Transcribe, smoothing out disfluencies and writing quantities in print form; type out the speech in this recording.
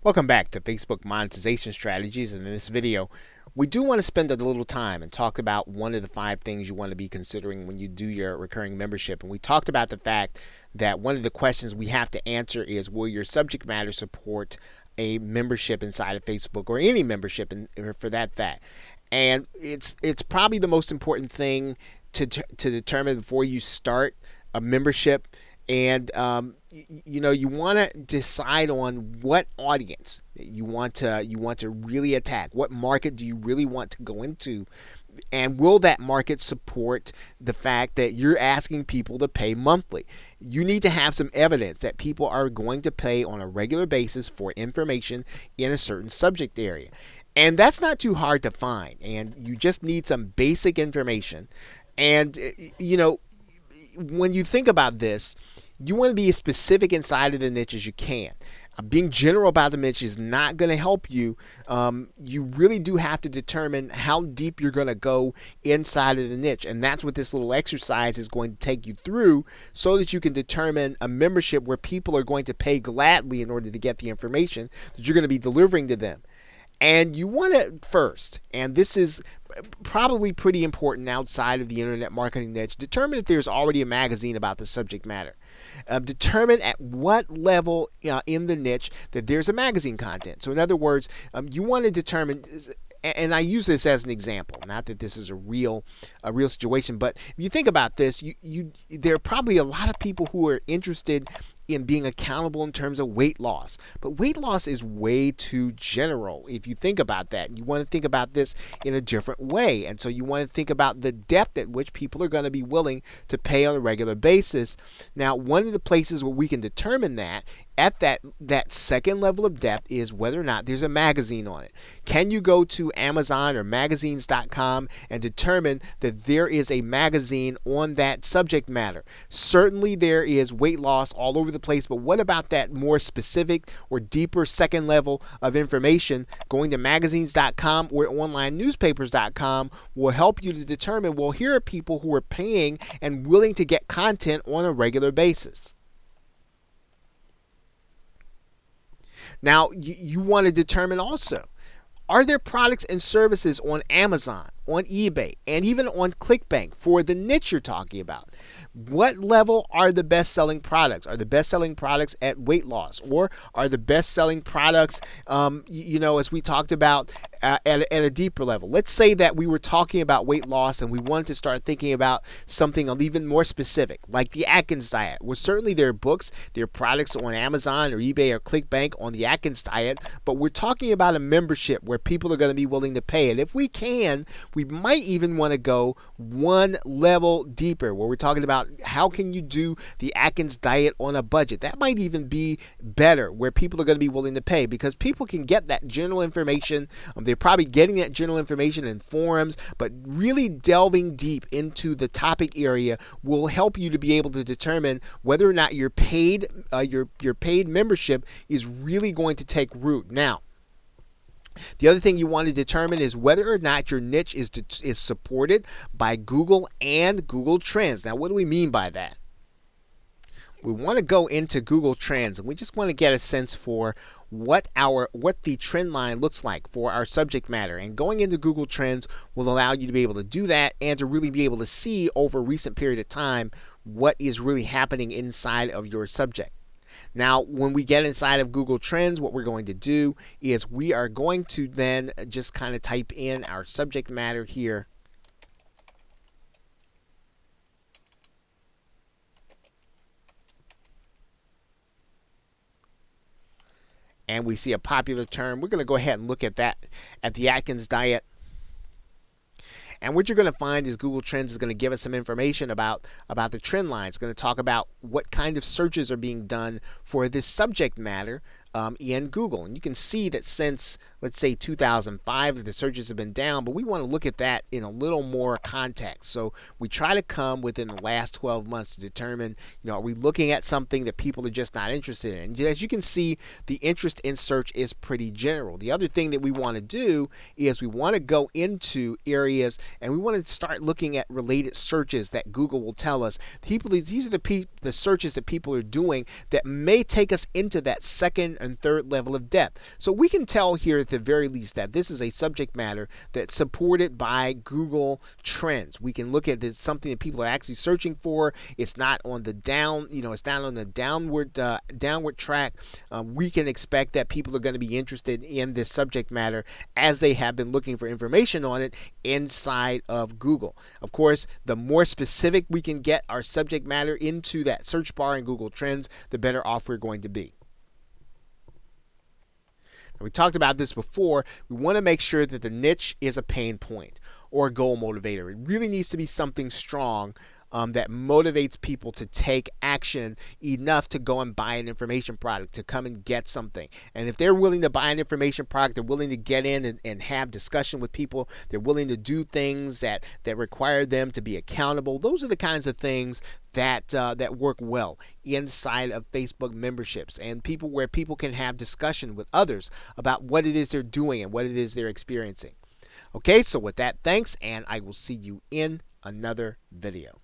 Welcome back to Facebook Monetization Strategies. And in this video, we do want to spend a little time and talk about one of the 5 things you want to be considering when you do your recurring membership. And we talked about the fact that one of the questions we have to answer is, will your subject matter support a membership inside of Facebook, or any membership for that fact? And it's probably the most important thing to determine before you start a membership. And you want to decide on what audience you want to really attack. What market do you really want to go into? And will that market support the fact that you're asking people to pay monthly? You need to have some evidence that people are going to pay on a regular basis for information in a certain subject area. And that's not too hard to find. And you just need some basic information. And, when you think about this, you want to be as specific inside of the niche as you can. Being general about the niche is not going to help you. You really do have to determine how deep you're going to go inside of the niche. And that's what this little exercise is going to take you through, so that you can determine a membership where people are going to pay gladly in order to get the information that you're going to be delivering to them. And you want to first, and this is probably pretty important outside of the internet marketing niche, determine if there's already a magazine about the subject matter. Determine at what level in the niche that there's a magazine content. So in other words, you want to determine, and I use this as an example, not that this is a real situation, but if you think about this, there are probably a lot of people who are interested in being accountable in terms of weight loss. But weight loss is way too general if you think about that. You want to think about this in a different way. And so you want to think about the depth at which people are going to be willing to pay on a regular basis. Now, one of the places where we can determine that at that second level of depth is whether or not there's a magazine on it. Can you go to Amazon or magazines.com and determine that there is a magazine on that subject matter? Certainly there is weight loss all over the place, but what about that more specific or deeper second level of information? Going to magazines.com or onlinenewspapers.com will help you to determine, well, here are people who are paying and willing to get content on a regular basis. Now, you want to determine also, are there products and services on Amazon, on eBay, and even on ClickBank for the niche you're talking about? What level are the best-selling products? Are the best-selling products at weight loss? Or are the best-selling products, as we talked about, at a deeper level? Let's say that we were talking about weight loss and we wanted to start thinking about something even more specific, like the Atkins diet. Well, certainly there are books, there are products on Amazon or eBay or ClickBank on the Atkins diet, but we're talking about a membership where people are going to be willing to pay. And if we can, we might even want to go one level deeper, where we're talking about how can you do the Atkins diet on a budget. That might even be better, where people are going to be willing to pay, because people can get that general information. They're probably getting that general information in forums, but really delving deep into the topic area will help you to be able to determine whether or not your paid membership is really going to take root. Now, the other thing you want to determine is whether or not your niche is supported by Google and Google Trends. Now, what do we mean by that? We want to go into Google Trends, and we just want to get a sense for what the trend line looks like for our subject matter. And going into Google Trends will allow you to be able to do that and to really be able to see over a recent period of time what is really happening inside of your subject. Now, when we get inside of Google Trends, what we're going to do is we are going to then just kind of type in our subject matter here. And we see a popular term. We're going to go ahead and look at that, at the Atkins diet. And what you're going to find is Google Trends is going to give us some information about the trend line. It's going to talk about what kind of searches are being done for this subject matter in Google. And you can see that since, let's say, 2005, the searches have been down, but we want to look at that in a little more context. So we try to come within the last 12 months to determine, are we looking at something that people are just not interested in? And as you can see, the interest in search is pretty general. The other thing that we want to do is we want to go into areas and we want to start looking at related searches that Google will tell us. These are the searches that people are doing that may take us into that second and third level of depth. So we can tell here at the very least that this is a subject matter that's supported by Google Trends. We can look at it as something that people are actually searching for. It's not on the it's not on the downward track. We can expect that people are going to be interested in this subject matter as they have been looking for information on it inside of Google. Of course, the more specific we can get our subject matter into that search bar in Google Trends, the better off we're going to be. We talked about this before. We want to make sure that the niche is a pain point or a goal motivator. It really needs to be something strong that motivates people to take action enough to go and buy an information product, to come and get something. And if they're willing to buy an information product, they're willing to get in and have discussion with people, they're willing to do things that require them to be accountable. Those are the kinds of things that work well inside of Facebook memberships, and where people can have discussion with others about what it is they're doing and what it is they're experiencing. Okay, so with that, thanks, and I will see you in another video.